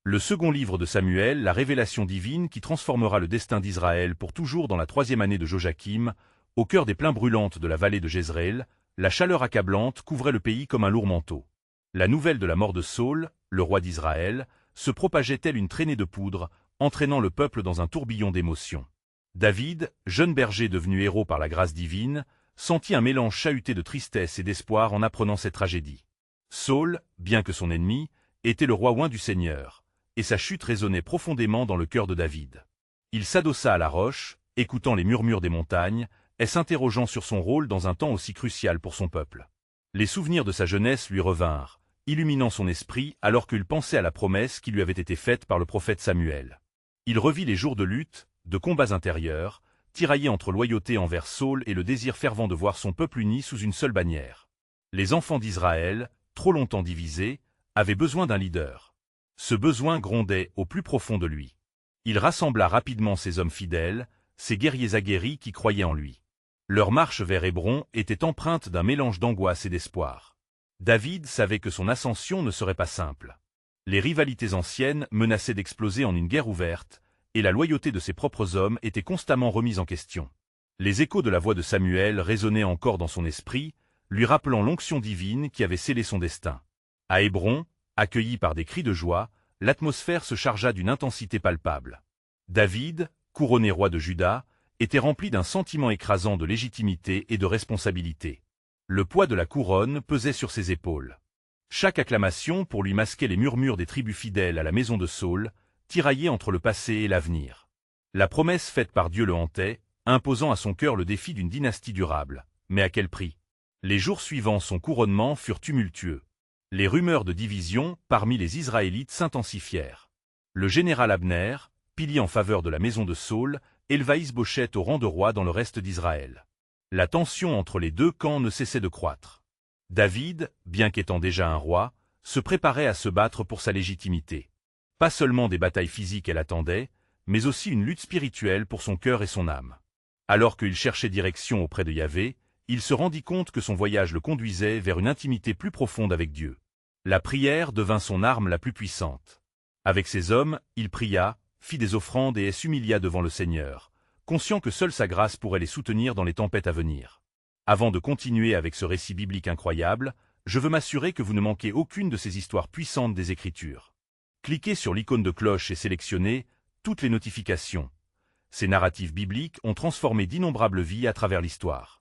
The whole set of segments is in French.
Le second livre de Samuel, la révélation divine qui transformera le destin d'Israël pour toujours dans la 3e année de Joachim, au cœur des plains brûlantes de la vallée de Jezreel, la chaleur accablante couvrait le pays comme un lourd manteau. La nouvelle de la mort de Saül, le roi d'Israël, se propageait telle une traînée de poudre, entraînant le peuple dans un tourbillon d'émotions. David, jeune berger devenu héros par la grâce divine, sentit un mélange chahuté de tristesse et d'espoir en apprenant cette tragédie. Saül, bien que son ennemi, était le roi oint du Seigneur, et sa chute résonnait profondément dans le cœur de David. Il s'adossa à la roche, écoutant les murmures des montagnes, et s'interrogeant sur son rôle dans un temps aussi crucial pour son peuple. Les souvenirs de sa jeunesse lui revinrent, illuminant son esprit alors qu'il pensait à la promesse qui lui avait été faite par le prophète Samuel. Il revit les jours de lutte, de combats intérieurs, tiraillés entre loyauté envers Saül et le désir fervent de voir son peuple uni sous une seule bannière. Les enfants d'Israël, trop longtemps divisés, avaient besoin d'un leader. Ce besoin grondait au plus profond de lui. Il rassembla rapidement ses hommes fidèles, ses guerriers aguerris qui croyaient en lui. Leur marche vers Hébron était empreinte d'un mélange d'angoisse et d'espoir. David savait que son ascension ne serait pas simple. Les rivalités anciennes menaçaient d'exploser en une guerre ouverte, et la loyauté de ses propres hommes était constamment remise en question. Les échos de la voix de Samuel résonnaient encore dans son esprit, lui rappelant l'onction divine qui avait scellé son destin. À Hébron, accueilli par des cris de joie, l'atmosphère se chargea d'une intensité palpable. David, couronné roi de Juda, était rempli d'un sentiment écrasant de légitimité et de responsabilité. Le poids de la couronne pesait sur ses épaules. Chaque acclamation pour lui masquait les murmures des tribus fidèles à la maison de Saül, tiraillées entre le passé et l'avenir. La promesse faite par Dieu le hantait, imposant à son cœur le défi d'une dynastie durable. Mais à quel prix? Les jours suivant son couronnement furent tumultueux. Les rumeurs de division parmi les Israélites s'intensifièrent. Le général Abner, pilier en faveur de la maison de Saül, éleva Is-Boshet au rang de roi dans le reste d'Israël. La tension entre les deux camps ne cessait de croître. David, bien qu'étant déjà un roi, se préparait à se battre pour sa légitimité. Pas seulement des batailles physiques elle attendait, mais aussi une lutte spirituelle pour son cœur et son âme. Alors qu'il cherchait direction auprès de Yahvé, il se rendit compte que son voyage le conduisait vers une intimité plus profonde avec Dieu. La prière devint son arme la plus puissante. Avec ses hommes, il pria, fit des offrandes et s'humilia devant le Seigneur, conscient que seule sa grâce pourrait les soutenir dans les tempêtes à venir. Avant de continuer avec ce récit biblique incroyable, je veux m'assurer que vous ne manquez aucune de ces histoires puissantes des Écritures. Cliquez sur l'icône de cloche et sélectionnez toutes les notifications. Ces narratifs bibliques ont transformé d'innombrables vies à travers l'histoire.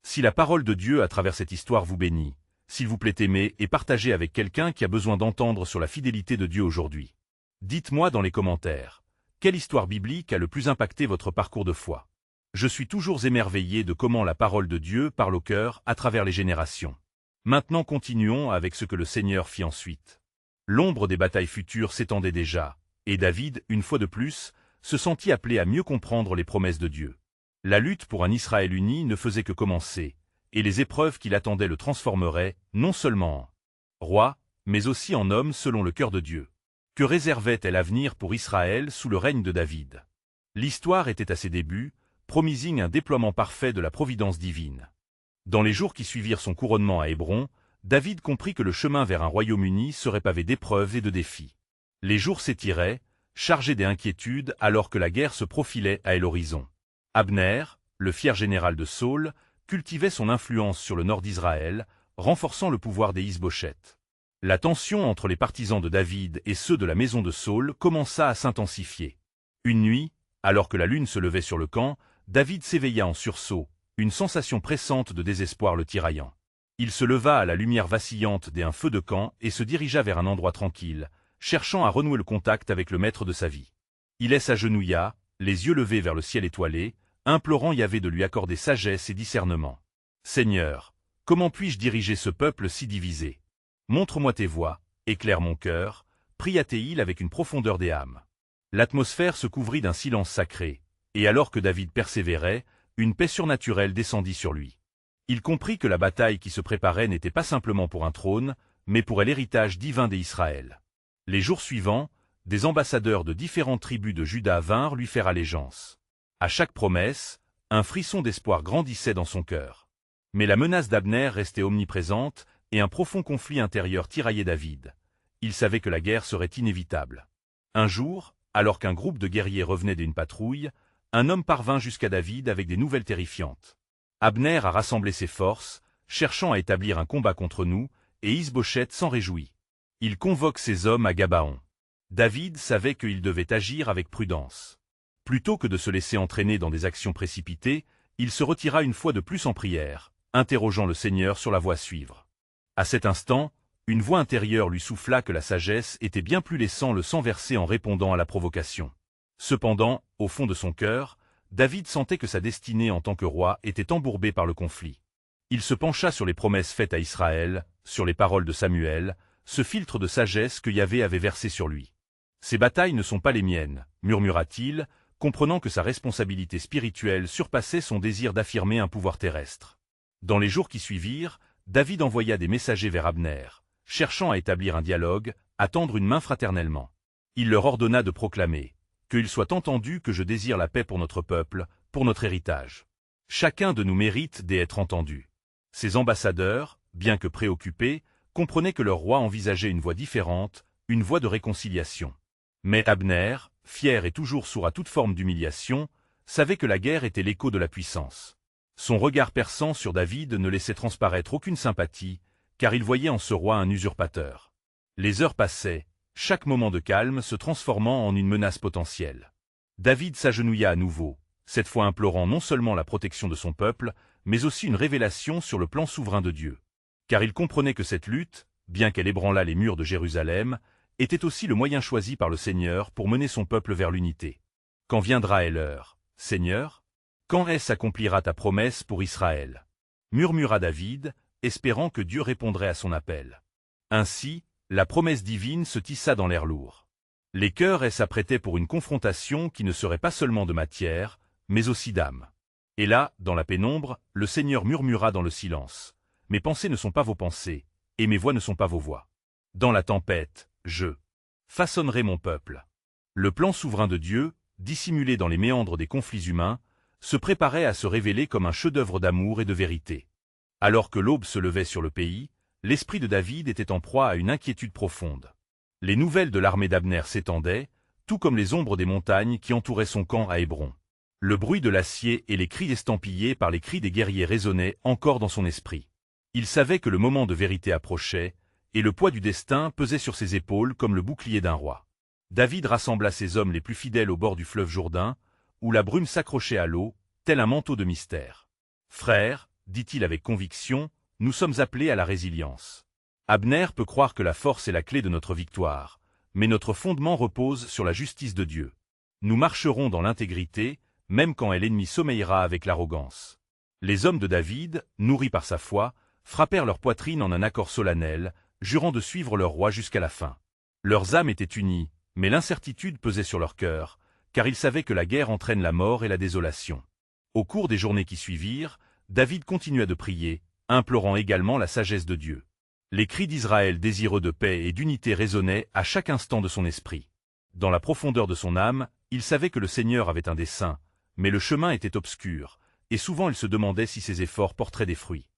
Si la parole de Dieu à travers cette histoire vous bénit, s'il vous plaît aimez et partagez avec quelqu'un qui a besoin d'entendre sur la fidélité de Dieu aujourd'hui. Dites-moi dans les commentaires, quelle histoire biblique a le plus impacté votre parcours de foi? Je suis toujours émerveillé de comment la parole de Dieu parle au cœur à travers les générations. Maintenant continuons avec ce que le Seigneur fit ensuite. L'ombre des batailles futures s'étendait déjà, et David, une fois de plus, se sentit appelé à mieux comprendre les promesses de Dieu. La lutte pour un Israël uni ne faisait que commencer, et les épreuves qui l'attendaient le transformeraient, non seulement en roi, mais aussi en homme selon le cœur de Dieu. Que réservait-elle l'avenir pour Israël sous le règne de David? L'histoire était à ses débuts, promisant un déploiement parfait de la providence divine. Dans les jours qui suivirent son couronnement à Hébron, David comprit que le chemin vers un royaume uni serait pavé d'épreuves et de défis. Les jours s'étiraient, chargés d'inquiétudes alors que la guerre se profilait à l'horizon. Abner, le fier général de Saül, cultivait son influence sur le nord d'Israël, renforçant le pouvoir des Is-Boshet. La tension entre les partisans de David et ceux de la maison de Saül commença à s'intensifier. Une nuit, alors que la lune se levait sur le camp, David s'éveilla en sursaut, une sensation pressante de désespoir le tiraillant. Il se leva à la lumière vacillante d'un feu de camp et se dirigea vers un endroit tranquille, cherchant à renouer le contact avec le maître de sa vie. Il s'agenouilla, les yeux levés vers le ciel étoilé, implorant Yahvé de lui accorder sagesse et discernement. « Seigneur, comment puis-je diriger ce peuple si divisé? Montre-moi tes voies, éclaire mon cœur, pria-t-il avec une profondeur des âmes. » L'atmosphère se couvrit d'un silence sacré, et alors que David persévérait, une paix surnaturelle descendit sur lui. Il comprit que la bataille qui se préparait n'était pas simplement pour un trône, mais pour l'héritage divin d'Israël. Les jours suivants, des ambassadeurs de différentes tribus de Juda vinrent lui faire allégeance. À chaque promesse, un frisson d'espoir grandissait dans son cœur. Mais la menace d'Abner restait omniprésente, et un profond conflit intérieur tiraillait David. Il savait que la guerre serait inévitable. Un jour, alors qu'un groupe de guerriers revenait d'une patrouille, un homme parvint jusqu'à David avec des nouvelles terrifiantes. Abner a rassemblé ses forces, cherchant à établir un combat contre nous, et Is-Bosheth s'en réjouit. Il convoque ses hommes à Gabaon. David savait qu'il devait agir avec prudence. Plutôt que de se laisser entraîner dans des actions précipitées, il se retira une fois de plus en prière, interrogeant le Seigneur sur la voie à suivre. À cet instant, une voix intérieure lui souffla que la sagesse était bien plus laissant le sang versé en répondant à la provocation. Cependant, au fond de son cœur, David sentait que sa destinée en tant que roi était embourbée par le conflit. Il se pencha sur les promesses faites à Israël, sur les paroles de Samuel, ce filtre de sagesse que Yahvé avait versé sur lui. « Ces batailles ne sont pas les miennes », murmura-t-il, comprenant que sa responsabilité spirituelle surpassait son désir d'affirmer un pouvoir terrestre. Dans les jours qui suivirent, David envoya des messagers vers Abner, cherchant à établir un dialogue, à tendre une main fraternellement. Il leur ordonna de proclamer « Qu'il soit entendu que je désire la paix pour notre peuple, pour notre héritage. Chacun de nous mérite d'être entendu. » Ces ambassadeurs, bien que préoccupés, comprenaient que leur roi envisageait une voie différente, une voie de réconciliation. Mais Abner, fier et toujours sourd à toute forme d'humiliation, savait que la guerre était l'écho de la puissance. Son regard perçant sur David ne laissait transparaître aucune sympathie, car il voyait en ce roi un usurpateur. Les heures passaient, chaque moment de calme se transformant en une menace potentielle. David s'agenouilla à nouveau, cette fois implorant non seulement la protection de son peuple, mais aussi une révélation sur le plan souverain de Dieu. Car il comprenait que cette lutte, bien qu'elle ébranlât les murs de Jérusalem, était aussi le moyen choisi par le Seigneur pour mener son peuple vers l'unité. Quand viendra l'heure, Seigneur? Quand s'accomplira ta promesse pour Israël? Murmura David, espérant que Dieu répondrait à son appel. Ainsi, la promesse divine se tissa dans l'air lourd. Les cœurs s'apprêtaient pour une confrontation qui ne serait pas seulement de matière, mais aussi d'âme. Et là, dans la pénombre, le Seigneur murmura dans le silence. « Mes pensées ne sont pas vos pensées, et mes voix ne sont pas vos voix. Dans la tempête, je façonnerai mon peuple. » Le plan souverain de Dieu, dissimulé dans les méandres des conflits humains, se préparait à se révéler comme un chef-d'œuvre d'amour et de vérité. Alors que l'aube se levait sur le pays, l'esprit de David était en proie à une inquiétude profonde. Les nouvelles de l'armée d'Abner s'étendaient, tout comme les ombres des montagnes qui entouraient son camp à Hébron. Le bruit de l'acier et les cris estampillés par les cris des guerriers résonnaient encore dans son esprit. Il savait que le moment de vérité approchait, et le poids du destin pesait sur ses épaules comme le bouclier d'un roi. David rassembla ses hommes les plus fidèles au bord du fleuve Jourdain, où la brume s'accrochait à l'eau, tel un manteau de mystère. « Frères, dit-il avec conviction, nous sommes appelés à la résilience. Abner peut croire que la force est la clé de notre victoire, mais notre fondement repose sur la justice de Dieu. Nous marcherons dans l'intégrité, même quand l'ennemi sommeillera avec l'arrogance. » Les hommes de David, nourris par sa foi, frappèrent leur poitrine en un accord solennel, jurant de suivre leur roi jusqu'à la fin. Leurs âmes étaient unies, mais l'incertitude pesait sur leur cœur, car ils savaient que la guerre entraîne la mort et la désolation. Au cours des journées qui suivirent, David continua de prier, implorant également la sagesse de Dieu. Les cris d'Israël désireux de paix et d'unité résonnaient à chaque instant de son esprit. Dans la profondeur de son âme, il savait que le Seigneur avait un dessein, mais le chemin était obscur, et souvent il se demandait si ses efforts porteraient des fruits.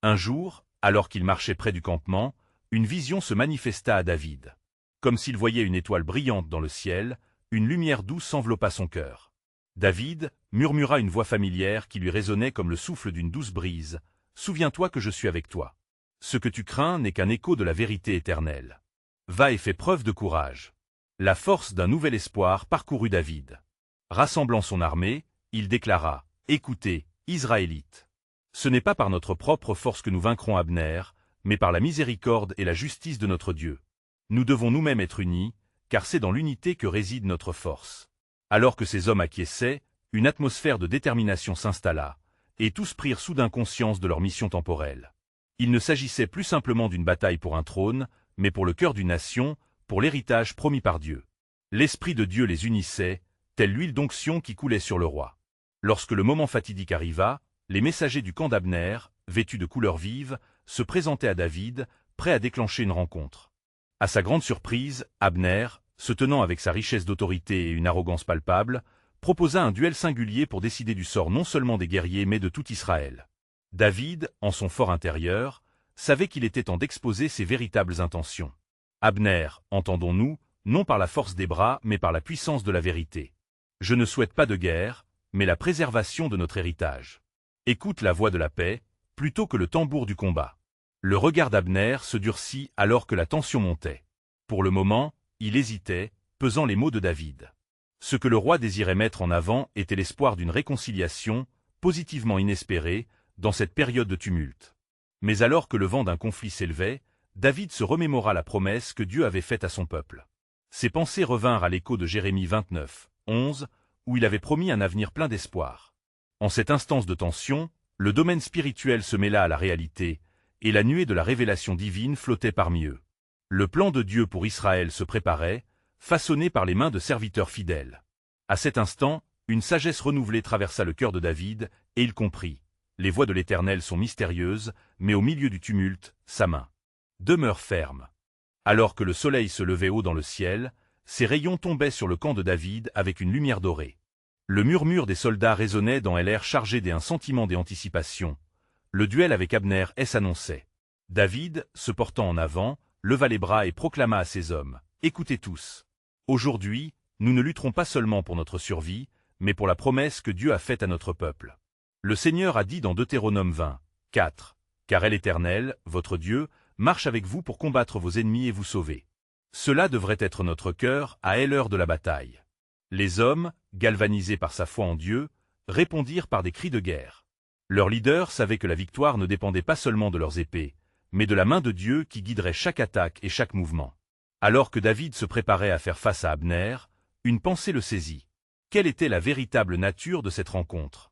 Un jour, alors qu'il marchait près du campement, une vision se manifesta à David. Comme s'il voyait une étoile brillante dans le ciel, une lumière douce enveloppa son cœur. David murmura une voix familière qui lui résonnait comme le souffle d'une douce brise. « Souviens-toi que je suis avec toi. Ce que tu crains n'est qu'un écho de la vérité éternelle. Va et fais preuve de courage. » La force d'un nouvel espoir parcourut David. Rassemblant son armée, il déclara « Écoutez, Israélites. Ce n'est pas par notre propre force que nous vaincrons Abner, mais par la miséricorde et la justice de notre Dieu. Nous devons nous-mêmes être unis, car c'est dans l'unité que réside notre force. » Alors que ces hommes acquiesçaient, une atmosphère de détermination s'installa, et tous prirent soudain conscience de leur mission temporelle. Il ne s'agissait plus simplement d'une bataille pour un trône, mais pour le cœur d'une nation, pour l'héritage promis par Dieu. L'Esprit de Dieu les unissait, telle l'huile d'onction qui coulait sur le roi. Lorsque le moment fatidique arriva, les messagers du camp d'Abner, vêtus de couleurs vives, se présentaient à David, prêts à déclencher une rencontre. À sa grande surprise, Abner, se tenant avec sa richesse d'autorité et une arrogance palpable, proposa un duel singulier pour décider du sort non seulement des guerriers mais de tout Israël. David, en son fort intérieur, savait qu'il était temps d'exposer ses véritables intentions. « Abner, entendons-nous, non par la force des bras mais par la puissance de la vérité. Je ne souhaite pas de guerre, mais la préservation de notre héritage. Écoute la voix de la paix, plutôt que le tambour du combat. Le regard d'Abner se durcit alors que la tension montait. Pour le moment, il hésitait, pesant les mots de David. Ce que le roi désirait mettre en avant était l'espoir d'une réconciliation, positivement inespérée, dans cette période de tumulte. Mais alors que le vent d'un conflit s'élevait, David se remémora la promesse que Dieu avait faite à son peuple. Ses pensées revinrent à l'écho de Jérémie 29, 11, où il avait promis un avenir plein d'espoir. En cette instance de tension, le domaine spirituel se mêla à la réalité, et la nuée de la révélation divine flottait parmi eux. Le plan de Dieu pour Israël se préparait, façonné par les mains de serviteurs fidèles. À cet instant, une sagesse renouvelée traversa le cœur de David, et il comprit. Les voies de l'Éternel sont mystérieuses, mais au milieu du tumulte, sa main demeure ferme. Alors que le soleil se levait haut dans le ciel, ses rayons tombaient sur le camp de David avec une lumière dorée. Le murmure des soldats résonnait dans l'air chargé d'un sentiment d'anticipation. Le duel avec Abner s'annonçait. David, se portant en avant, leva les bras et proclama à ses hommes, « Écoutez tous. Aujourd'hui, nous ne lutterons pas seulement pour notre survie, mais pour la promesse que Dieu a faite à notre peuple. Le Seigneur a dit dans Deutéronome 20, 4, « Car l'Éternel, votre Dieu, marche avec vous pour combattre vos ennemis et vous sauver. » Cela devrait être notre cœur à l'heure de la bataille. Les hommes, galvanisés par sa foi en Dieu, répondirent par des cris de guerre. Leurs leaders savaient que la victoire ne dépendait pas seulement de leurs épées, mais de la main de Dieu qui guiderait chaque attaque et chaque mouvement. Alors que David se préparait à faire face à Abner, une pensée le saisit. Quelle était la véritable nature de cette rencontre?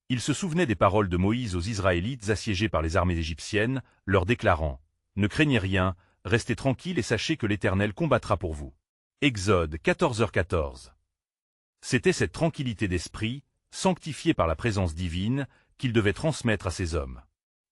Il se souvenait des paroles de Moïse aux Israélites assiégés par les armées égyptiennes, leur déclarant « Ne craignez rien, restez tranquilles et sachez que l'Éternel combattra pour vous. » Exode 14h14. C'était cette tranquillité d'esprit, sanctifiée par la présence divine, qu'il devait transmettre à ses hommes.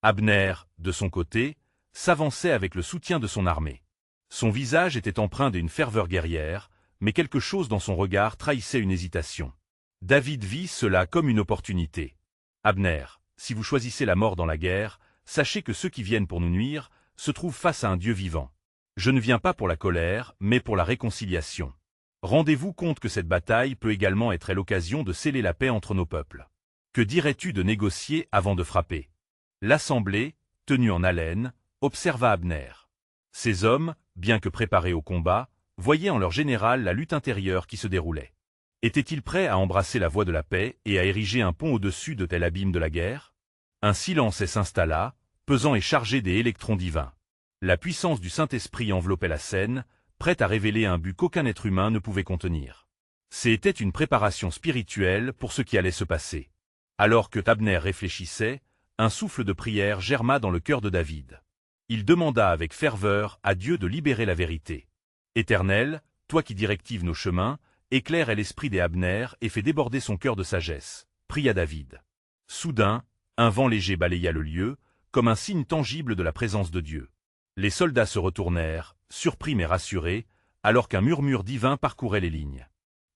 Abner, de son côté, s'avançait avec le soutien de son armée. Son visage était empreint d'une ferveur guerrière, mais quelque chose dans son regard trahissait une hésitation. David vit cela comme une opportunité. « Abner, si vous choisissez la mort dans la guerre, sachez que ceux qui viennent pour nous nuire se trouvent face à un Dieu vivant. Je ne viens pas pour la colère, mais pour la réconciliation. Rendez-vous compte que cette bataille peut également être l'occasion de sceller la paix entre nos peuples. Que dirais-tu de négocier avant de frapper ?» L'assemblée, tenue en haleine, observa Abner. Ces hommes, bien que préparés au combat, voyaient en leur général la lutte intérieure qui se déroulait. Étaient-ils prêts à embrasser la voie de la paix et à ériger un pont au-dessus de tel abîme de la guerre? Un silence s'installa, pesant et chargé des électrons divins. La puissance du Saint-Esprit enveloppait la scène, prête à révéler un but qu'aucun être humain ne pouvait contenir. C'était une préparation spirituelle pour ce qui allait se passer. Alors que Abner réfléchissait, un souffle de prière germa dans le cœur de David. Il demanda avec ferveur à Dieu de libérer la vérité. « Éternel, toi qui directives nos chemins, éclaire l'esprit des Abner et fais déborder son cœur de sagesse, » pria David. Soudain, un vent léger balaya le lieu, comme un signe tangible de la présence de Dieu. Les soldats se retournèrent, surpris mais rassurés, alors qu'un murmure divin parcourait les lignes.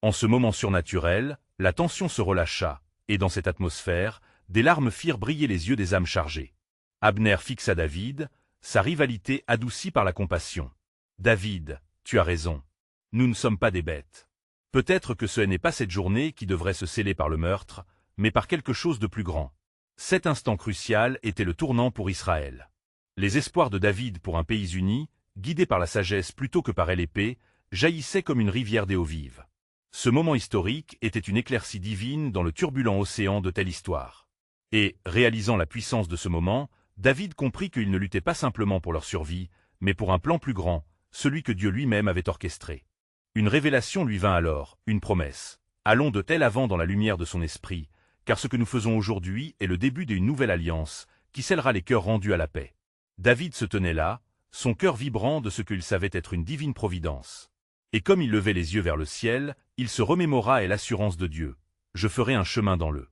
En ce moment surnaturel, la tension se relâcha, et dans cette atmosphère, des larmes firent briller les yeux des âmes chargées. Abner fixa David, sa rivalité adoucie par la compassion. « David, tu as raison. Nous ne sommes pas des bêtes. Peut-être que ce n'est pas cette journée qui devrait se sceller par le meurtre, mais par quelque chose de plus grand. » Cet instant crucial était le tournant pour Israël. Les espoirs de David pour un pays uni, guidé par la sagesse plutôt que par l'épée, jaillissaient comme une rivière d'eau vive. Ce moment historique était une éclaircie divine dans le turbulent océan de telle histoire. Et, réalisant la puissance de ce moment, David comprit qu'il ne luttait pas simplement pour leur survie, mais pour un plan plus grand, celui que Dieu lui-même avait orchestré. Une révélation lui vint alors, une promesse. Allons de tel avant dans la lumière de son esprit, car ce que nous faisons aujourd'hui est le début d'une nouvelle alliance, qui scellera les cœurs rendus à la paix. David se tenait là, son cœur vibrant de ce qu'il savait être une divine providence. Et comme il levait les yeux vers le ciel, il se remémora l'assurance de Dieu. « Je ferai un chemin dans le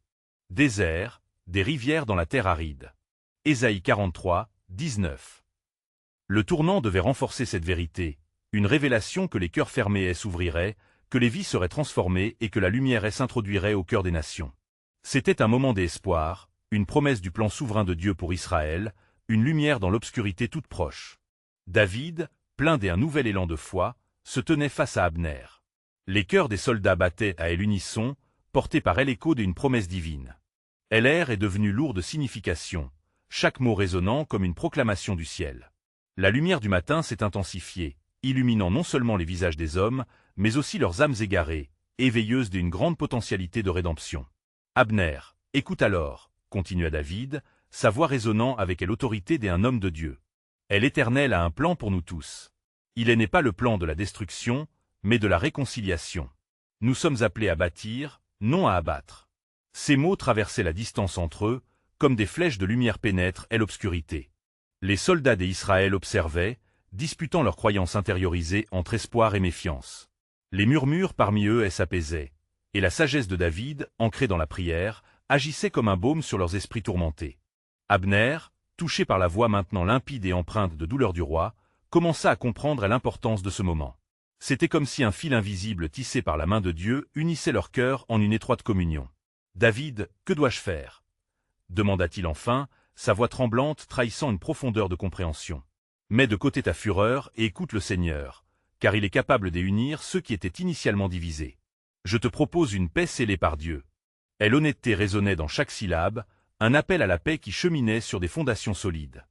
désert, des rivières dans la terre aride. » Ésaïe 43, 19. Le tournant devait renforcer cette vérité, une révélation que les cœurs fermés s'ouvriraient, que les vies seraient transformées et que la lumière s'introduirait au cœur des nations. C'était un moment d'espoir, une promesse du plan souverain de Dieu pour Israël, une lumière dans l'obscurité toute proche. David, plein d'un nouvel élan de foi, se tenait face à Abner. Les cœurs des soldats battaient à l'unisson, portés par l'écho d'une promesse divine. L'air est devenu lourd de signification, chaque mot résonnant comme une proclamation du ciel. La lumière du matin s'est intensifiée, illuminant non seulement les visages des hommes, mais aussi leurs âmes égarées, éveilleuses d'une grande potentialité de rédemption. Abner, écoute alors, continua David, sa voix résonnant avec l'autorité d'un homme de Dieu. L'Éternel a un plan pour nous tous. Il n'est pas le plan de la destruction, mais de la réconciliation. Nous sommes appelés à bâtir, non à abattre. Ces mots traversaient la distance entre eux, comme des flèches de lumière pénètrent l'obscurité. Les soldats d'Israël observaient, disputant leurs croyances intériorisées entre espoir et méfiance. Les murmures parmi eux s'apaisaient, et la sagesse de David, ancrée dans la prière, agissait comme un baume sur leurs esprits tourmentés. Abner, touché par la voix maintenant limpide et empreinte de douleur du roi, commença à comprendre l'importance de ce moment. C'était comme si un fil invisible tissé par la main de Dieu unissait leurs cœurs en une étroite communion. « David, que dois-je faire » demanda-t-il enfin, sa voix tremblante trahissant une profondeur de compréhension. « Mets de côté ta fureur et écoute le Seigneur, car il est capable d'unir ceux qui étaient initialement divisés. Je te propose une paix scellée par Dieu. » L'honnêteté résonnait dans chaque syllabe, un appel à la paix qui cheminait sur des fondations solides.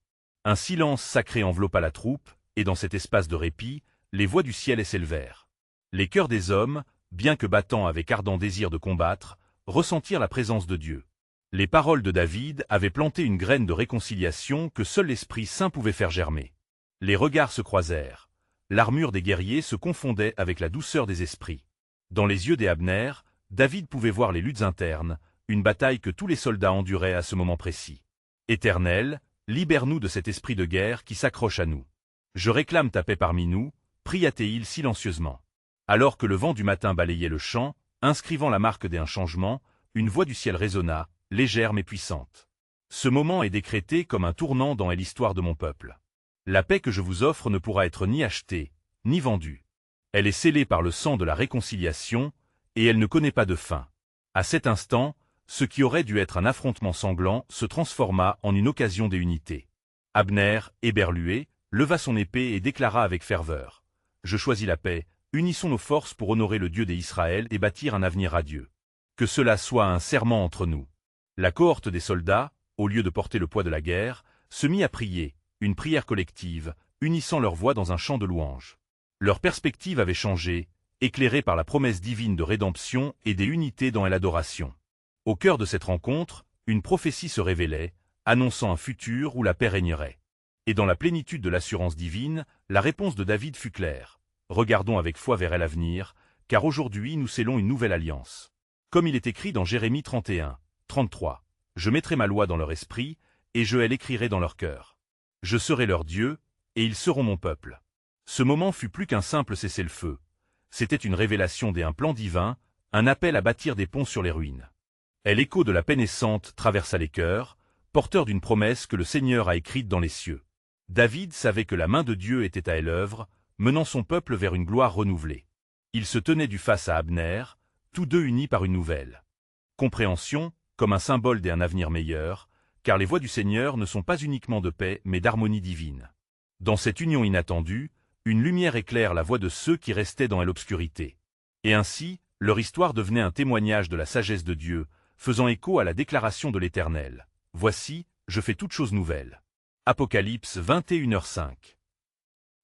Un silence sacré enveloppa la troupe, et dans cet espace de répit, les voix du ciel s'élevèrent. Les cœurs des hommes, bien que battant avec ardent désir de combattre, ressentirent la présence de Dieu. Les paroles de David avaient planté une graine de réconciliation que seul l'Esprit Saint pouvait faire germer. Les regards se croisèrent. L'armure des guerriers se confondait avec la douceur des esprits. Dans les yeux des Abner, David pouvait voir les luttes internes, une bataille que tous les soldats enduraient à ce moment précis. Éternel, libère-nous de cet esprit de guerre qui s'accroche à nous. Je réclame ta paix parmi nous, pria-t-il silencieusement. Alors que le vent du matin balayait le champ, inscrivant la marque d'un changement, une voix du ciel résonna, légère mais puissante. Ce moment est décrété comme un tournant dans l'histoire de mon peuple. La paix que je vous offre ne pourra être ni achetée, ni vendue. Elle est scellée par le sang de la réconciliation, et elle ne connaît pas de fin. À cet instant, ce qui aurait dû être un affrontement sanglant se transforma en une occasion d'unité. Abner, éberlué, leva son épée et déclara avec ferveur. « Je choisis la paix, unissons nos forces pour honorer le Dieu d'Israël et bâtir un avenir radieux. Que cela soit un serment entre nous. » La cohorte des soldats, au lieu de porter le poids de la guerre, se mit à prier, une prière collective, unissant leurs voix dans un chant de louange. Leur perspective avait changé, éclairée par la promesse divine de rédemption et des unités dans l'adoration. Au cœur de cette rencontre, une prophétie se révélait, annonçant un futur où la paix régnerait. Et dans la plénitude de l'assurance divine, la réponse de David fut claire. Regardons avec foi vers l'avenir, car aujourd'hui nous scellons une nouvelle alliance. Comme il est écrit dans Jérémie 31, 33, « Je mettrai ma loi dans leur esprit, et je l'écrirai dans leur cœur. Je serai leur Dieu, et ils seront mon peuple. » Ce moment fut plus qu'un simple cessez-le-feu. C'était une révélation d'un plan divin, un appel à bâtir des ponts sur les ruines. L'écho de la paix naissante traversa les cœurs, porteur d'une promesse que le Seigneur a écrite dans les cieux. David savait que la main de Dieu était à l'œuvre, menant son peuple vers une gloire renouvelée. Il se tenait du face à Abner, tous deux unis par une nouvelle compréhension, comme un symbole d'un avenir meilleur, car les voies du Seigneur ne sont pas uniquement de paix mais d'harmonie divine. Dans cette union inattendue, une lumière éclaire la voie de ceux qui restaient dans l'obscurité. Et ainsi, leur histoire devenait un témoignage de la sagesse de Dieu, faisant écho à la déclaration de l'Éternel. « Voici, je fais toutes choses nouvelles. » Apocalypse 21h05.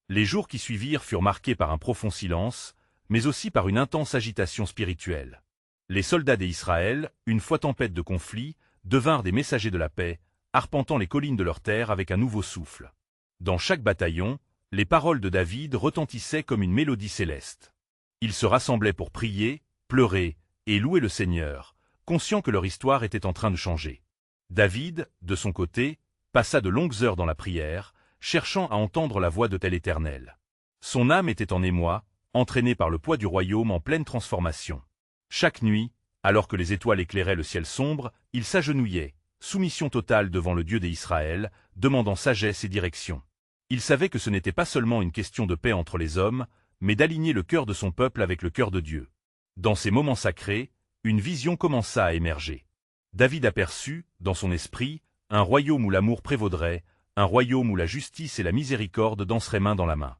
Les jours qui suivirent furent marqués par un profond silence, mais aussi par une intense agitation spirituelle. Les soldats d'Israël, une fois tempête de conflit, devinrent des messagers de la paix, arpentant les collines de leur terre avec un nouveau souffle. Dans chaque bataillon, les paroles de David retentissaient comme une mélodie céleste. Ils se rassemblaient pour prier, pleurer et louer le Seigneur, conscients que leur histoire était en train de changer. David, de son côté, passa de longues heures dans la prière, cherchant à entendre la voix de tel Éternel. Son âme était en émoi, entraînée par le poids du royaume en pleine transformation. Chaque nuit, alors que les étoiles éclairaient le ciel sombre, il s'agenouillait, soumission totale devant le Dieu d'Israël, demandant sagesse et direction. Il savait que ce n'était pas seulement une question de paix entre les hommes, mais d'aligner le cœur de son peuple avec le cœur de Dieu. Dans ces moments sacrés, une vision commença à émerger. David aperçut, dans son esprit, un royaume où l'amour prévaudrait, un royaume où la justice et la miséricorde danseraient main dans la main.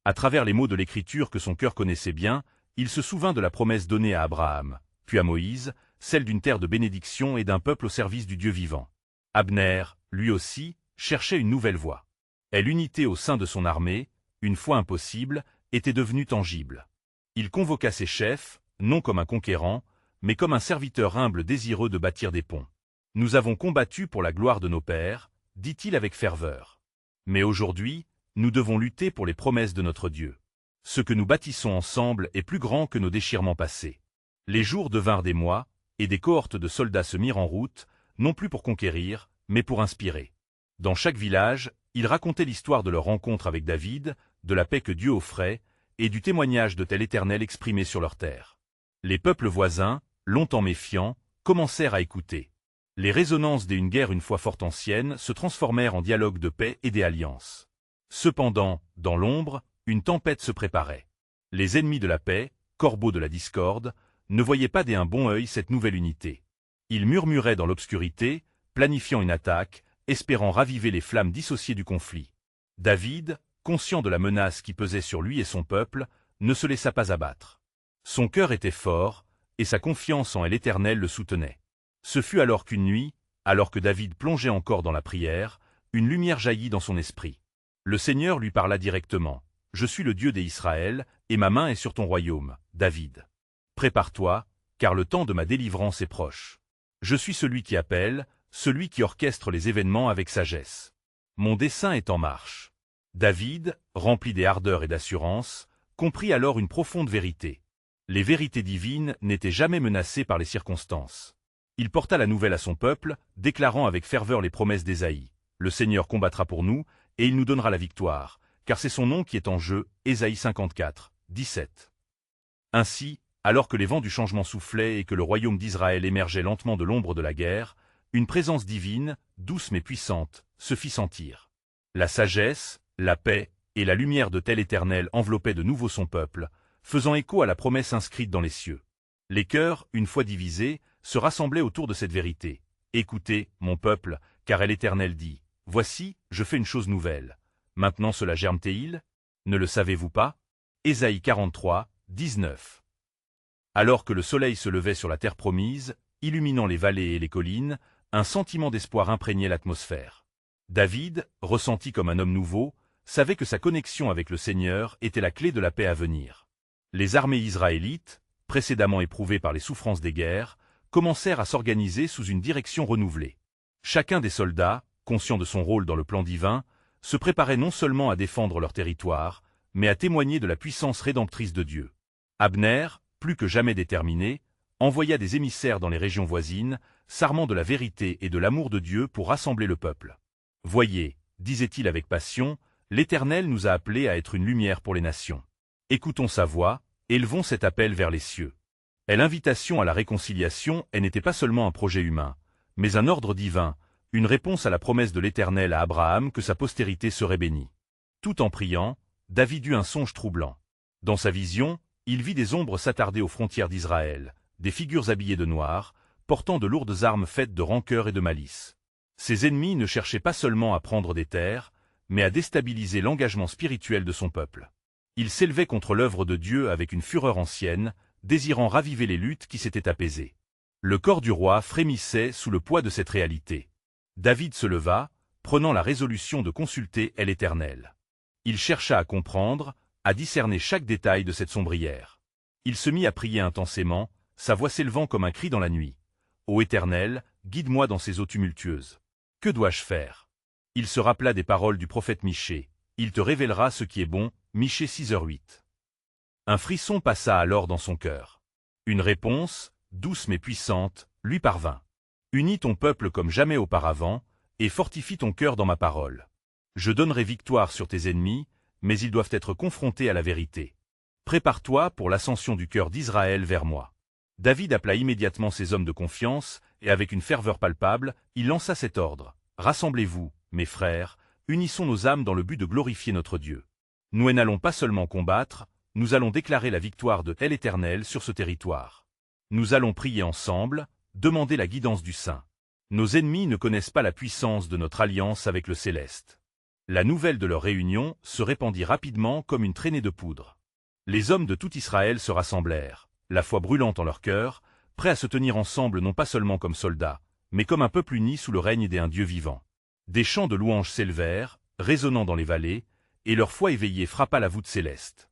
À travers les mots de l'Écriture que son cœur connaissait bien, il se souvint de la promesse donnée à Abraham, puis à Moïse, celle d'une terre de bénédiction et d'un peuple au service du Dieu vivant. Abner, lui aussi, cherchait une nouvelle voie. Et l'unité au sein de son armée, une fois impossible, était devenue tangible. Il convoqua ses chefs, non comme un conquérant, mais comme un serviteur humble désireux de bâtir des ponts. « Nous avons combattu pour la gloire de nos pères », dit-il avec ferveur. Mais aujourd'hui, nous devons lutter pour les promesses de notre Dieu. Ce que nous bâtissons ensemble est plus grand que nos déchirements passés. Les jours devinrent des mois, et des cohortes de soldats se mirent en route, non plus pour conquérir, mais pour inspirer. Dans chaque village, ils racontaient l'histoire de leur rencontre avec David, de la paix que Dieu offrait, et du témoignage de tel Éternel exprimé sur leur terre. Les peuples voisins, longtemps méfiants, commencèrent à écouter. Les résonances d'une guerre une fois fort ancienne se transformèrent en dialogue de paix et d'alliance. Cependant, dans l'ombre, une tempête se préparait. Les ennemis de la paix, corbeaux de la discorde, ne voyaient pas d'un bon œil cette nouvelle unité. Ils murmuraient dans l'obscurité, planifiant une attaque, espérant raviver les flammes dissociées du conflit. David, conscient de la menace qui pesait sur lui et son peuple, ne se laissa pas abattre. Son cœur était fort, et sa confiance en l'Éternel le soutenait. Ce fut alors qu'une nuit, alors que David plongeait encore dans la prière, une lumière jaillit dans son esprit. Le Seigneur lui parla directement. « Je suis le Dieu des Israël, et ma main est sur ton royaume, David. Prépare-toi, car le temps de ma délivrance est proche. Je suis celui qui appelle, celui qui orchestre les événements avec sagesse. Mon dessein est en marche. » David, rempli d'ardeur et d'assurance, comprit alors une profonde vérité. Les vérités divines n'étaient jamais menacées par les circonstances. Il porta la nouvelle à son peuple, déclarant avec ferveur les promesses d'Ésaïe. « Le Seigneur combattra pour nous, et il nous donnera la victoire, car c'est son nom qui est en jeu. » Ésaïe 54, 17. Ainsi, alors que les vents du changement soufflaient et que le royaume d'Israël émergeait lentement de l'ombre de la guerre, une présence divine, douce mais puissante, se fit sentir. La sagesse, la paix et la lumière de tel Éternel enveloppaient de nouveau son peuple, faisant écho à la promesse inscrite dans les cieux. Les cœurs, une fois divisés, se rassemblaient autour de cette vérité. « Écoutez, mon peuple, car l'Éternel dit, voici, je fais une chose nouvelle. Maintenant cela germe-t-il? Ne le savez-vous pas » Ésaïe 43, 19. Alors que le soleil se levait sur la terre promise, illuminant les vallées et les collines, un sentiment d'espoir imprégnait l'atmosphère. David, ressenti comme un homme nouveau, savait que sa connexion avec le Seigneur était la clé de la paix à venir. Les armées israélites, précédemment éprouvées par les souffrances des guerres, commencèrent à s'organiser sous une direction renouvelée. Chacun des soldats, conscient de son rôle dans le plan divin, se préparait non seulement à défendre leur territoire, mais à témoigner de la puissance rédemptrice de Dieu. Abner, plus que jamais déterminé, envoya des émissaires dans les régions voisines, s'armant de la vérité et de l'amour de Dieu pour rassembler le peuple. « Voyez, disait-il avec passion, l'Éternel nous a appelés à être une lumière pour les nations. Écoutons sa voix, élevons cet appel vers les cieux. » Et l'invitation à la réconciliation, elle n'était pas seulement un projet humain, mais un ordre divin, une réponse à la promesse de l'Éternel à Abraham que sa postérité serait bénie. Tout en priant, David eut un songe troublant. Dans sa vision, il vit des ombres s'attarder aux frontières d'Israël, des figures habillées de noir, portant de lourdes armes faites de rancœur et de malice. Ses ennemis ne cherchaient pas seulement à prendre des terres, mais à déstabiliser l'engagement spirituel de son peuple. Ils s'élevaient contre l'œuvre de Dieu avec une fureur ancienne, désirant raviver les luttes qui s'étaient apaisées. Le corps du roi frémissait sous le poids de cette réalité. David se leva, prenant la résolution de consulter l'Éternel. Il chercha à comprendre, à discerner chaque détail de cette sombrière. Il se mit à prier intensément, sa voix s'élevant comme un cri dans la nuit. « Ô Éternel, guide-moi dans ces eaux tumultueuses. Que dois-je faire ?» Il se rappela des paroles du prophète Michée. « Il te révélera ce qui est bon. » Michée 6h08. Un frisson passa alors dans son cœur. Une réponse, douce mais puissante, lui parvint. « Unis ton peuple comme jamais auparavant, et fortifie ton cœur dans ma parole. Je donnerai victoire sur tes ennemis, mais ils doivent être confrontés à la vérité. Prépare-toi pour l'ascension du cœur d'Israël vers moi. » David appela immédiatement ses hommes de confiance, et avec une ferveur palpable, il lança cet ordre. « Rassemblez-vous, mes frères, unissons nos âmes dans le but de glorifier notre Dieu. Nous n'allons pas seulement combattre, nous allons déclarer la victoire de l'Éternel sur ce territoire. Nous allons prier ensemble, demander la guidance du Saint. Nos ennemis ne connaissent pas la puissance de notre alliance avec le Céleste. La nouvelle de leur réunion se répandit rapidement comme une traînée de poudre. Les hommes de tout Israël se rassemblèrent, la foi brûlante en leur cœur, prêts à se tenir ensemble non pas seulement comme soldats, mais comme un peuple uni sous le règne d'un Dieu vivant. Des chants de louanges s'élevèrent, résonnant dans les vallées, et leur foi éveillée frappa la voûte céleste.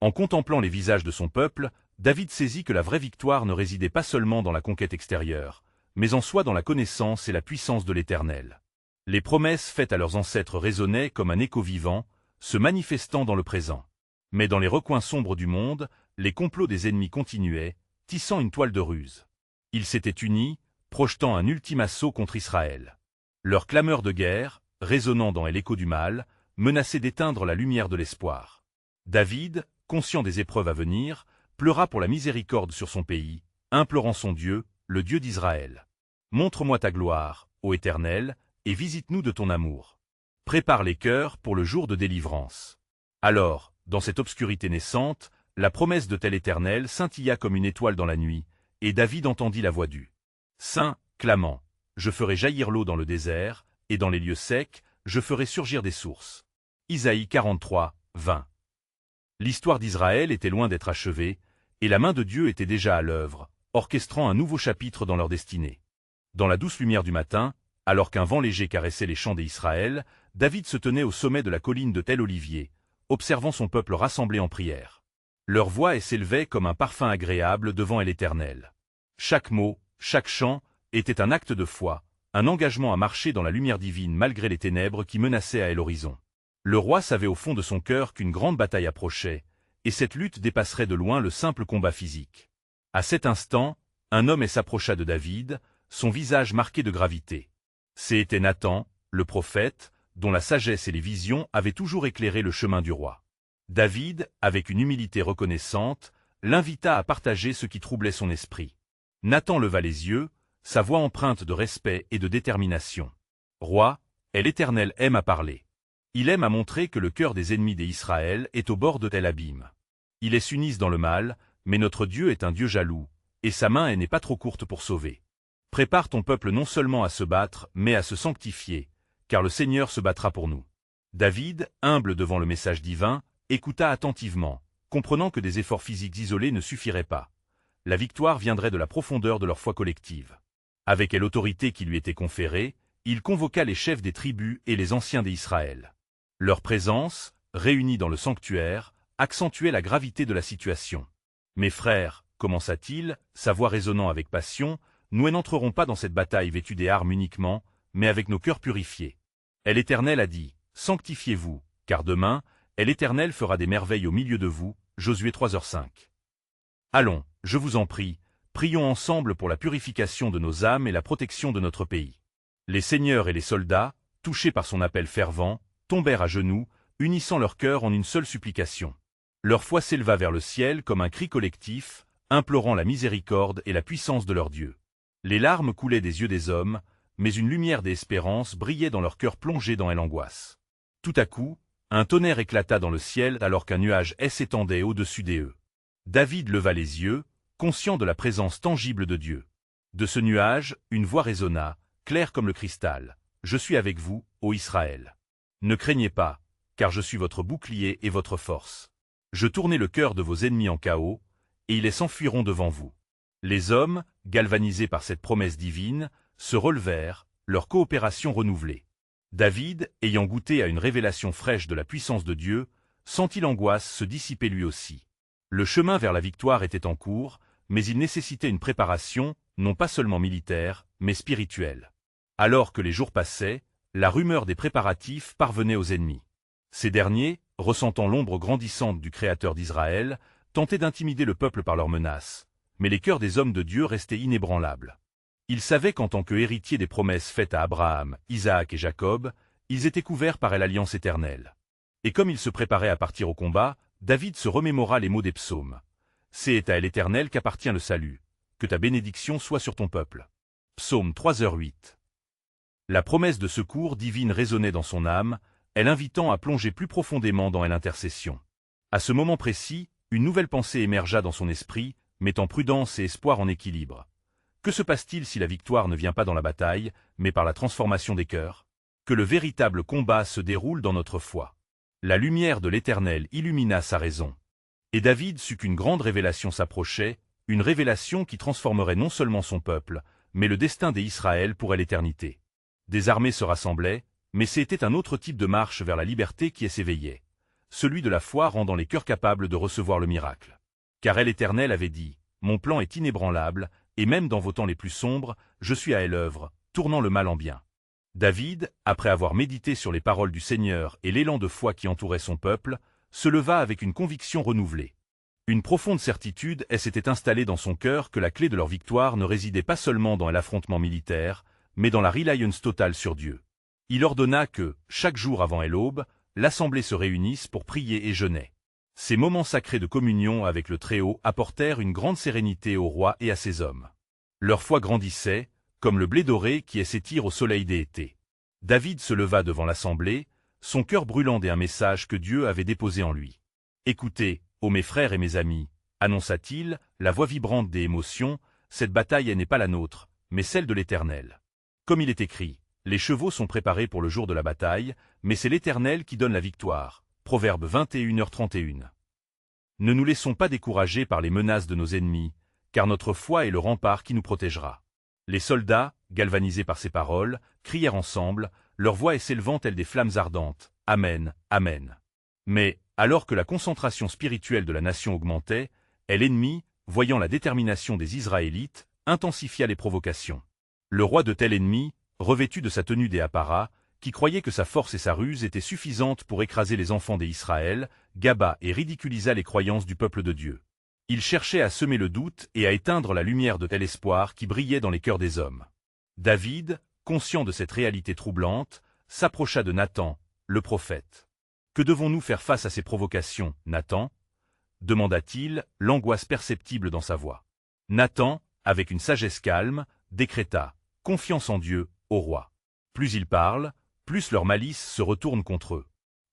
En contemplant les visages de son peuple, David saisit que la vraie victoire ne résidait pas seulement dans la conquête extérieure, mais en soi dans la connaissance et la puissance de l'Éternel. Les promesses faites à leurs ancêtres résonnaient comme un écho vivant, se manifestant dans le présent. Mais dans les recoins sombres du monde, les complots des ennemis continuaient, tissant une toile de ruse. Ils s'étaient unis, projetant un ultime assaut contre Israël. Leur clameur de guerre, résonnant dans l'écho du mal, menaçait d'éteindre la lumière de l'espoir. David, conscient des épreuves à venir, pleura pour la miséricorde sur son pays, implorant son Dieu, le Dieu d'Israël. Montre-moi ta gloire, ô Éternel, et visite-nous de ton amour. Prépare les cœurs pour le jour de délivrance. Alors, dans cette obscurité naissante, la promesse de tel Éternel scintilla comme une étoile dans la nuit, et David entendit la voix du Saint, clamant, « Je ferai jaillir l'eau dans le désert, et dans les lieux secs, je ferai surgir des sources. » Isaïe 43, 20. L'histoire d'Israël était loin d'être achevée, et la main de Dieu était déjà à l'œuvre, orchestrant un nouveau chapitre dans leur destinée. Dans la douce lumière du matin, alors qu'un vent léger caressait les champs d'Israël, David se tenait au sommet de la colline de Tel Olivier, observant son peuple rassemblé en prière. Leur voix s'élevait comme un parfum agréable devant l'Éternel. Chaque mot, chaque chant, était un acte de foi, un engagement à marcher dans la lumière divine malgré les ténèbres qui menaçaient à l'horizon. Le roi savait au fond de son cœur qu'une grande bataille approchait, et cette lutte dépasserait de loin le simple combat physique. À cet instant, un homme s'approcha de David, son visage marqué de gravité. C'était Nathan, le prophète, dont la sagesse et les visions avaient toujours éclairé le chemin du roi. David, avec une humilité reconnaissante, l'invita à partager ce qui troublait son esprit. Nathan leva les yeux, sa voix empreinte de respect et de détermination. « Roi, l'Éternel aime à parler. Il aime à montrer que le cœur des ennemis d'Israël est au bord de tel abîme. Ils s'unissent dans le mal, mais notre Dieu est un Dieu jaloux, et sa main n'est pas trop courte pour sauver. Prépare ton peuple non seulement à se battre, mais à se sanctifier, car le Seigneur se battra pour nous. » David, humble devant le message divin, écouta attentivement, comprenant que des efforts physiques isolés ne suffiraient pas. La victoire viendrait de la profondeur de leur foi collective. Avec l'autorité qui lui était conférée, il convoqua les chefs des tribus et les anciens d'Israël. Leur présence, réunie dans le sanctuaire, accentuait la gravité de la situation. « Mes frères, commença-t-il, sa voix résonnant avec passion, nous n'entrerons pas dans cette bataille vêtus des armes uniquement, mais avec nos cœurs purifiés. L'Éternel a dit, sanctifiez-vous, car demain, l'Éternel fera des merveilles au milieu de vous. » Josué 3h5. Allons, je vous en prie, prions ensemble pour la purification de nos âmes et la protection de notre pays. Les seigneurs et les soldats, touchés par son appel fervent, tombèrent à genoux, unissant leurs cœurs en une seule supplication. Leur foi s'éleva vers le ciel comme un cri collectif, implorant la miséricorde et la puissance de leur Dieu. Les larmes coulaient des yeux des hommes, mais une lumière d'espérance brillait dans leur cœur plongé dans l'angoisse. Tout à coup, un tonnerre éclata dans le ciel alors qu'un nuage s'étendait au-dessus d'eux. David leva les yeux, conscient de la présence tangible de Dieu. De ce nuage, une voix résonna, claire comme le cristal. « Je suis avec vous, ô Israël. Ne craignez pas, car je suis votre bouclier et votre force. Je tournai le cœur de vos ennemis en chaos, et ils s'enfuiront devant vous. » Les hommes, galvanisés par cette promesse divine, se relevèrent, leur coopération renouvelée. David, ayant goûté à une révélation fraîche de la puissance de Dieu, sentit l'angoisse se dissiper lui aussi. Le chemin vers la victoire était en cours, mais il nécessitait une préparation, non pas seulement militaire, mais spirituelle. Alors que les jours passaient, la rumeur des préparatifs parvenait aux ennemis. Ces derniers, ressentant l'ombre grandissante du Créateur d'Israël, tentaient d'intimider le peuple par leurs menaces, mais les cœurs des hommes de Dieu restaient inébranlables. Ils savaient qu'en tant qu'héritiers des promesses faites à Abraham, Isaac et Jacob, ils étaient couverts par l'alliance éternelle. Et comme ils se préparaient à partir au combat, David se remémora les mots des psaumes. « C'est à l'Éternel qu'appartient le salut. Que ta bénédiction soit sur ton peuple. » Psaume 3h8. La promesse de secours divine résonnait dans son âme, elle invitant à plonger plus profondément dans l'intercession. À ce moment précis, une nouvelle pensée émergea dans son esprit, mettant prudence et espoir en équilibre. Que se passe-t-il si la victoire ne vient pas dans la bataille, mais par la transformation des cœurs? Que le véritable combat se déroule dans notre foi. La lumière de l'Éternel illumina sa raison. Et David sut qu'une grande révélation s'approchait, une révélation qui transformerait non seulement son peuple, mais le destin d'Israël pour l'éternité. Des armées se rassemblaient, mais c'était un autre type de marche vers la liberté qui s'éveillait. Celui de la foi rendant les cœurs capables de recevoir le miracle. Car l'Éternel avait dit, « Mon plan est inébranlable, et même dans vos temps les plus sombres, je suis à l'œuvre, tournant le mal en bien. » David, après avoir médité sur les paroles du Seigneur et l'élan de foi qui entourait son peuple, se leva avec une conviction renouvelée. Une profonde certitude s'était installée dans son cœur que la clé de leur victoire ne résidait pas seulement dans l'affrontement militaire, mais dans la reliance totale sur Dieu. Il ordonna que, chaque jour avant l'aube, l'assemblée se réunisse pour prier et jeûner. Ces moments sacrés de communion avec le Très-Haut apportèrent une grande sérénité au roi et à ses hommes. Leur foi grandissait, comme le blé doré qui s'étire au soleil des étés. David se leva devant l'assemblée, son cœur brûlant d'un message que Dieu avait déposé en lui. « Écoutez, ô mes frères et mes amis, annonça-t-il, la voix vibrante des émotions, cette bataille n'est pas la nôtre, mais celle de l'Éternel. Comme il est écrit, les chevaux sont préparés pour le jour de la bataille, mais c'est l'Éternel qui donne la victoire. » Proverbe 21h31. Ne nous laissons pas décourager par les menaces de nos ennemis, car notre foi est le rempart qui nous protégera. Les soldats, galvanisés par ces paroles, crièrent ensemble, leur voix s'élevant telles des flammes ardentes. Amen, Amen. Mais, alors que la concentration spirituelle de la nation augmentait, l'ennemi, voyant la détermination des Israélites, intensifia les provocations. Le roi de tel ennemi, revêtu de sa tenue des apparats, qui croyait que sa force et sa ruse étaient suffisantes pour écraser les enfants d'Israël, gaba et ridiculisa les croyances du peuple de Dieu. Il cherchait à semer le doute et à éteindre la lumière de tel espoir qui brillait dans les cœurs des hommes. David, conscient de cette réalité troublante, s'approcha de Nathan, le prophète. « Que devons-nous faire face à ces provocations, Nathan » demanda-t-il, l'angoisse perceptible dans sa voix. Nathan, avec une sagesse calme, décréta « Confiance en Dieu, ô roi. » Plus ils parlent, plus leur malice se retourne contre eux.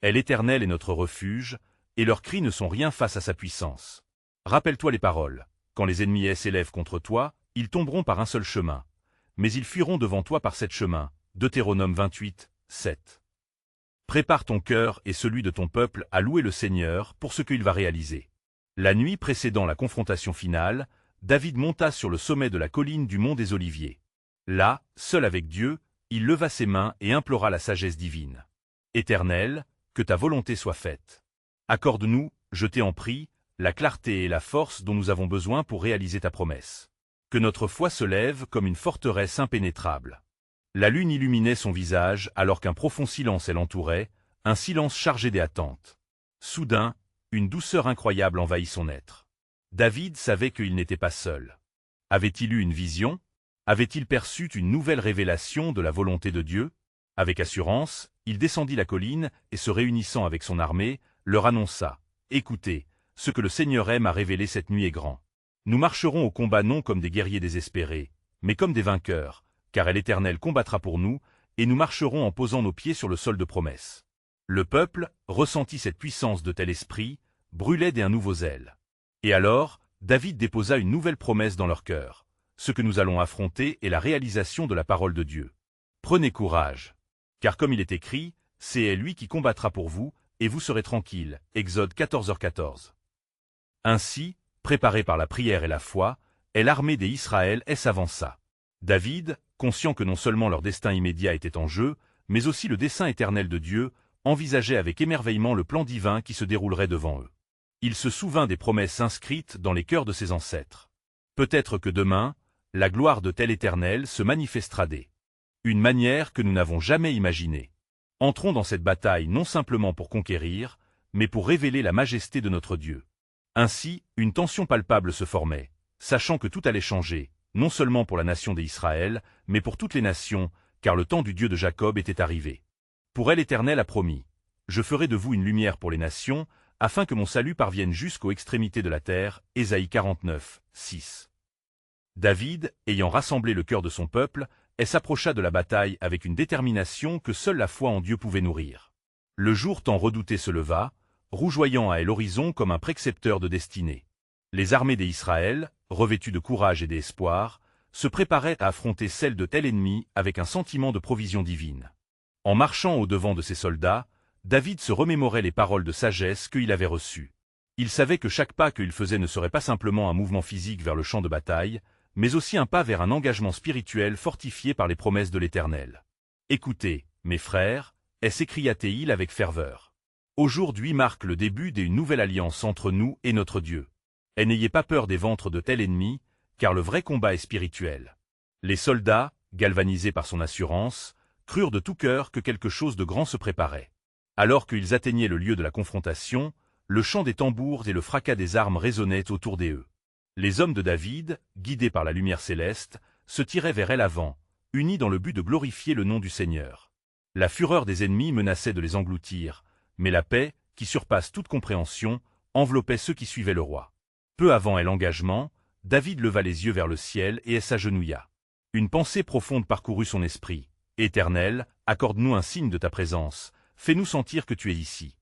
L'Éternel est notre refuge, et leurs cris ne sont rien face à sa puissance. Rappelle-toi les paroles. Quand les ennemis s'élèvent contre toi, ils tomberont par un seul chemin. Mais ils fuiront devant toi par 7 chemins. Deutéronome 28, 7. Prépare ton cœur et celui de ton peuple à louer le Seigneur pour ce qu'il va réaliser. La nuit précédant la confrontation finale, David monta sur le sommet de la colline du mont des Oliviers. Là, seul avec Dieu, il leva ses mains et implora la sagesse divine. « Éternel, que ta volonté soit faite. Accorde-nous, je t'ai en prie, la clarté et la force dont nous avons besoin pour réaliser ta promesse. Que notre foi se lève comme une forteresse impénétrable. » La lune illuminait son visage alors qu'un profond silence l'entourait, un silence chargé des attentes. Soudain, une douceur incroyable envahit son être. David savait qu'il n'était pas seul. Avait-il eu une vision? Avait-il perçu une nouvelle révélation de la volonté de Dieu? Avec assurance, il descendit la colline et se réunissant avec son armée, leur annonça « Écoutez, ce que le Seigneur aime à révéler cette nuit est grand. Nous marcherons au combat non comme des guerriers désespérés, mais comme des vainqueurs, car l'Éternel combattra pour nous, et nous marcherons en posant nos pieds sur le sol de promesse. » Le peuple ressentit cette puissance de tel esprit, brûlait d'un nouveau zèle. Et alors, David déposa une nouvelle promesse dans leur cœur. Ce que nous allons affronter est la réalisation de la parole de Dieu. Prenez courage. Car comme il est écrit, c'est lui qui combattra pour vous, et vous serez tranquilles. Exode 14h14. Ainsi, préparé par la prière et la foi, l'armée des Israël s'avança. David, conscient que non seulement leur destin immédiat était en jeu, mais aussi le dessein éternel de Dieu, envisageait avec émerveillement le plan divin qui se déroulerait devant eux. Il se souvint des promesses inscrites dans les cœurs de ses ancêtres. Peut-être que demain, la gloire de tel Éternel se manifestera d'une manière que nous n'avons jamais imaginée. Entrons dans cette bataille non simplement pour conquérir, mais pour révéler la majesté de notre Dieu. Ainsi, une tension palpable se formait, sachant que tout allait changer, non seulement pour la nation d'Israël, mais pour toutes les nations, car le temps du Dieu de Jacob était arrivé. Pour elle l'Éternel a promis, « Je ferai de vous une lumière pour les nations, afin que mon salut parvienne jusqu'aux extrémités de la terre. » Ésaïe 49, 6. David, ayant rassemblé le cœur de son peuple, s'approcha de la bataille avec une détermination que seule la foi en Dieu pouvait nourrir. Le jour tant redouté se leva, rougeoyant à l'horizon comme un précepteur de destinée. Les armées d'Israël, revêtues de courage et d'espoir, se préparaient à affronter celles de tel ennemi avec un sentiment de provision divine. En marchant au-devant de ses soldats, David se remémorait les paroles de sagesse qu'il avait reçues. Il savait que chaque pas qu'il faisait ne serait pas simplement un mouvement physique vers le champ de bataille, mais aussi un pas vers un engagement spirituel fortifié par les promesses de l'Éternel. « Écoutez, mes frères » s'écria-t-il avec ferveur. « Aujourd'hui marque le début d'une nouvelle alliance entre nous et notre Dieu. Et n'ayez pas peur des ventres de tel ennemi, car le vrai combat est spirituel. » Les soldats, galvanisés par son assurance, crurent de tout cœur que quelque chose de grand se préparait. Alors qu'ils atteignaient le lieu de la confrontation, le chant des tambours et le fracas des armes résonnaient autour d'eux. Les hommes de David, guidés par la lumière céleste, se tiraient vers l'avant, unis dans le but de glorifier le nom du Seigneur. La fureur des ennemis menaçait de les engloutir, mais la paix, qui surpasse toute compréhension, enveloppait ceux qui suivaient le roi. Peu avant l'engagement, David leva les yeux vers le ciel et s'agenouilla. Une pensée profonde parcourut son esprit. « Éternel, accorde-nous un signe de ta présence, fais-nous sentir que tu es ici. »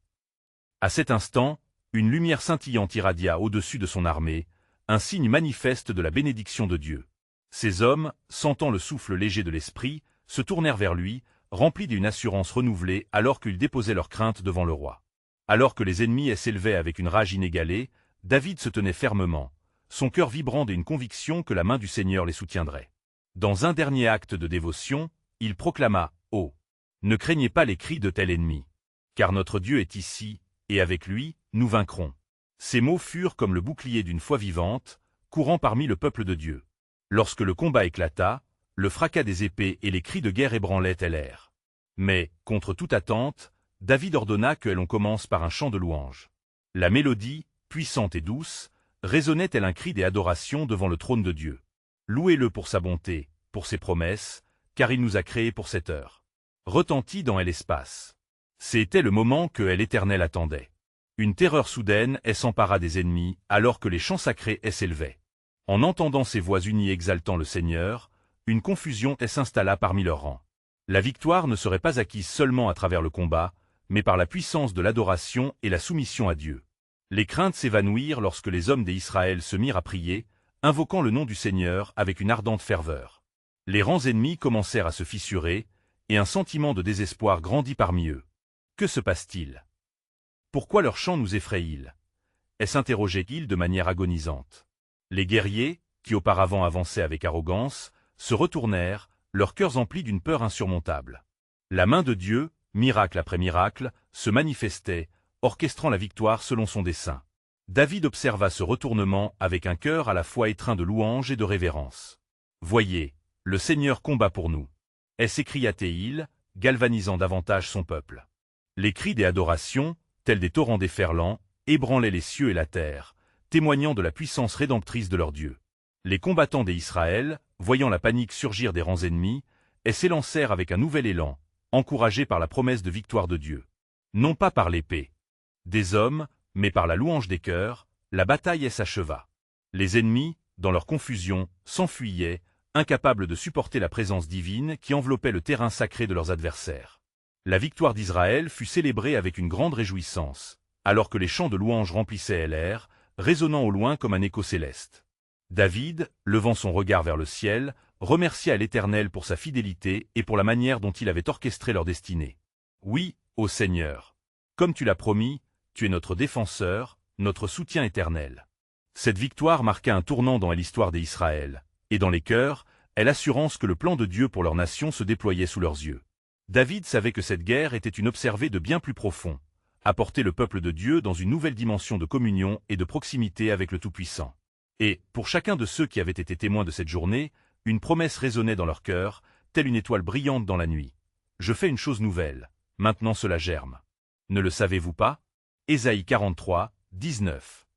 À cet instant, une lumière scintillante irradia au-dessus de son armée, un signe manifeste de la bénédiction de Dieu. Ces hommes, sentant le souffle léger de l'esprit, se tournèrent vers lui, remplis d'une assurance renouvelée alors qu'ils déposaient leurs craintes devant le roi. Alors que les ennemis s'élevaient avec une rage inégalée, David se tenait fermement, son cœur vibrant d'une conviction que la main du Seigneur les soutiendrait. Dans un dernier acte de dévotion, il proclama « Oh, ne craignez pas les cris de tel ennemi, car notre Dieu est ici, et avec lui, nous vaincrons. » Ces mots furent comme le bouclier d'une foi vivante, courant parmi le peuple de Dieu. Lorsque le combat éclata, le fracas des épées et les cris de guerre ébranlaient l'air. Mais, contre toute attente, David ordonna que l'on commence par un chant de louange. La mélodie, puissante et douce, résonnait tel un cri d'adoration devant le trône de Dieu. Louez-le pour sa bonté, pour ses promesses, car il nous a créés pour cette heure. Retentit dans l'espace. C'était le moment que l'Éternel attendait. Une terreur soudaine s'empara des ennemis alors que les chants sacrés s'élevaient. En entendant ces voix unies exaltant le Seigneur, une confusion s'installa parmi leurs rangs. La victoire ne serait pas acquise seulement à travers le combat, mais par la puissance de l'adoration et la soumission à Dieu. Les craintes s'évanouirent lorsque les hommes d'Israël se mirent à prier, invoquant le nom du Seigneur avec une ardente ferveur. Les rangs ennemis commencèrent à se fissurer, et un sentiment de désespoir grandit parmi eux. Que se passe-t-il? Pourquoi leur chant nous effraie-t-il? S'interrogeait-il de manière agonisante. Les guerriers, qui auparavant avançaient avec arrogance, se retournèrent, leurs cœurs emplis d'une peur insurmontable. La main de Dieu, miracle après miracle, se manifestait, orchestrant la victoire selon son dessein. David observa ce retournement avec un cœur à la fois étreint de louange et de révérence. « Voyez, le Seigneur combat pour nous. » s'écria-t-il, galvanisant davantage son peuple. Les cris des adorations, tels des torrents déferlants, ébranlaient les cieux et la terre, témoignant de la puissance rédemptrice de leur Dieu. Les combattants d'Israël, voyant la panique surgir des rangs ennemis, s'élancèrent avec un nouvel élan, encouragés par la promesse de victoire de Dieu. Non pas par l'épée des hommes, mais par la louange des cœurs, la bataille s'acheva. Les ennemis, dans leur confusion, s'enfuyaient, incapables de supporter la présence divine qui enveloppait le terrain sacré de leurs adversaires. La victoire d'Israël fut célébrée avec une grande réjouissance, alors que les chants de louange remplissaient l'air, résonnant au loin comme un écho céleste. David, levant son regard vers le ciel, remercia l'Éternel pour sa fidélité et pour la manière dont il avait orchestré leur destinée. Oui, ô Seigneur, comme tu l'as promis, tu es notre défenseur, notre soutien éternel. Cette victoire marqua un tournant dans l'histoire d'Israël, et dans les cœurs, l'assurance que le plan de Dieu pour leur nation se déployait sous leurs yeux. David savait que cette guerre était une observée de bien plus profond, apporter le peuple de Dieu dans une nouvelle dimension de communion et de proximité avec le Tout-Puissant. Et, pour chacun de ceux qui avaient été témoins de cette journée, une promesse résonnait dans leur cœur, telle une étoile brillante dans la nuit. « Je fais une chose nouvelle, maintenant cela germe. Ne le savez-vous pas » Ésaïe 43, 19.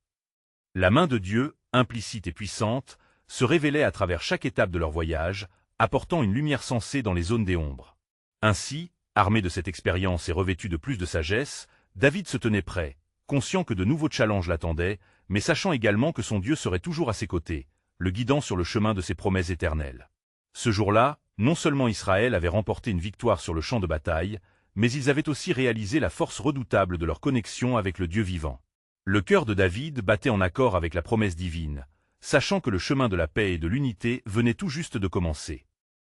La main de Dieu, implicite et puissante, se révélait à travers chaque étape de leur voyage, apportant une lumière sensée dans les zones des ombres. Ainsi, armé de cette expérience et revêtu de plus de sagesse, David se tenait prêt, conscient que de nouveaux challenges l'attendaient, mais sachant également que son Dieu serait toujours à ses côtés, le guidant sur le chemin de ses promesses éternelles. Ce jour-là, non seulement Israël avait remporté une victoire sur le champ de bataille, mais ils avaient aussi réalisé la force redoutable de leur connexion avec le Dieu vivant. Le cœur de David battait en accord avec la promesse divine, sachant que le chemin de la paix et de l'unité venait tout juste de commencer.